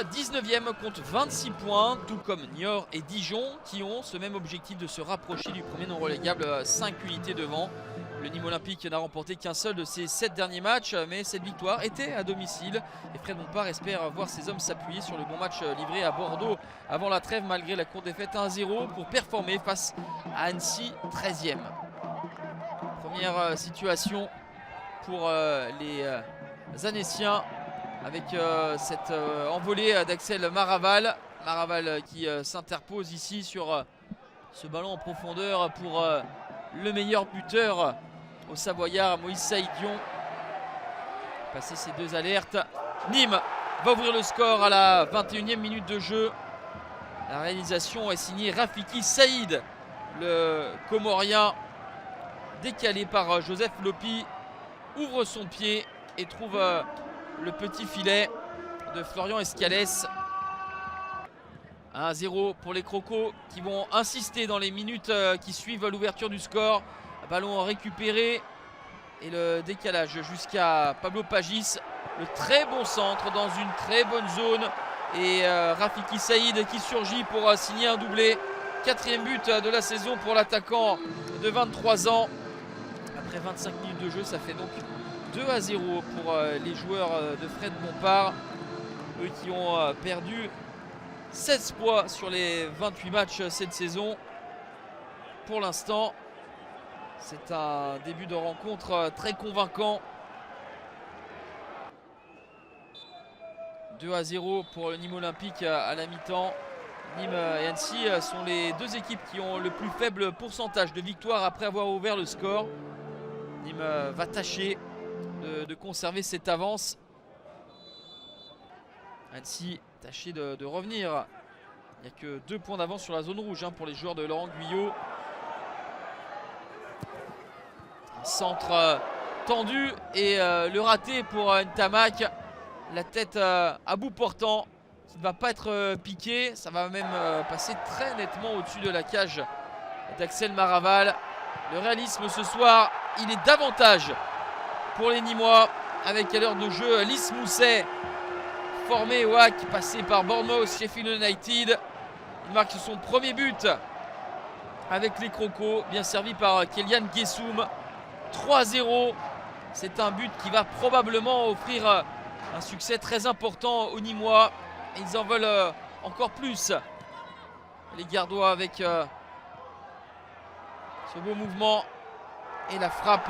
la 19e compte 26 points, tout comme Niort et Dijon qui ont ce même objectif de se rapprocher du premier non relégable, 5 unités devant. Le Nîmes Olympique n'a remporté qu'un seul de ses 7 derniers matchs, mais cette victoire était à domicile. Et Fred Bompard espère voir ses hommes s'appuyer sur le bon match livré à Bordeaux avant la trêve malgré la courte défaite 1-0 pour performer face à Annecy 13e. Première situation pour les Annéciens avec cette envolée d'Axel Maraval. Maraval qui s'interpose ici sur ce ballon en profondeur pour le meilleur buteur au Savoyard, Moïse Saïdion. Passer ces deux alertes, Nîmes va ouvrir le score à la 21e minute de jeu. La réalisation est signée Rafiki Saïd, le Comorien, décalé par Joseph Lopi, ouvre son pied et trouve le petit filet de Florian Escalès. 1-0 pour les Crocos qui vont insister dans les minutes qui suivent l'ouverture du score. Ballon récupéré et le décalage jusqu'à Pablo Pagis. Le très bon centre dans une très bonne zone. Et Rafiki Saïd qui surgit pour signer un doublé. 4e but de la saison pour l'attaquant de 23 ans. Après 25 minutes de jeu, ça fait donc 2-0 pour les joueurs de Fred Bompard. Eux qui ont perdu 16 points sur les 28 matchs cette saison. Pour l'instant, c'est un début de rencontre très convaincant. 2-0 pour le Nîmes Olympique à la mi-temps. Nîmes et Annecy sont les deux équipes qui ont le plus faible pourcentage de victoires après avoir ouvert le score. Nîmes va tâcher de conserver cette avance. Annecy tâcher de revenir. Il n'y a que 2 points d'avance sur la zone rouge pour les joueurs de Laurent Guyot. Un centre tendu et le raté pour Ntamak. La tête à bout portant qui ne va pas être piqué. Ça va même passer très nettement au-dessus de la cage d'Axel Maraval. Le réalisme ce soir, il est davantage pour les Nîmois avec à l'heure de jeu Lys Mousset, formé au hack, passé par Bournemouth, Sheffield United. Il marque son premier but avec les Crocos, bien servi par Kélian Guessoum. 3-0, c'est un but qui va probablement offrir un succès très important aux Nîmois. Ils en veulent encore plus. Les Gardois avec ce beau mouvement et la frappe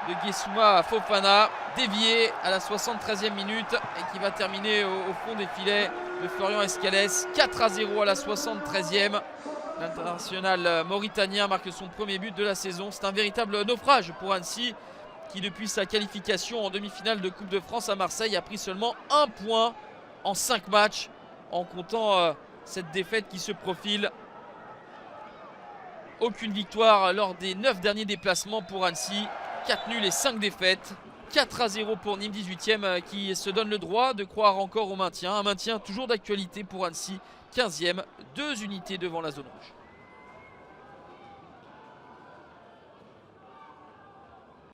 de Guessouma à Fofana, déviée à la 73e minute et qui va terminer au fond des filets de Florian Escalès. 4-0 à la 73e. L'international mauritanien marque son premier but de la saison. C'est un véritable naufrage pour Annecy qui depuis sa qualification en demi-finale de Coupe de France à Marseille a pris seulement 1 point en 5 matchs en comptant cette défaite qui se profile. Aucune victoire lors des 9 derniers déplacements pour Annecy. 4 nuls et 5 défaites. 4-0 pour Nîmes 18e qui se donne le droit de croire encore au maintien. Un maintien toujours d'actualité pour Annecy 15e, 2 unités devant la zone rouge.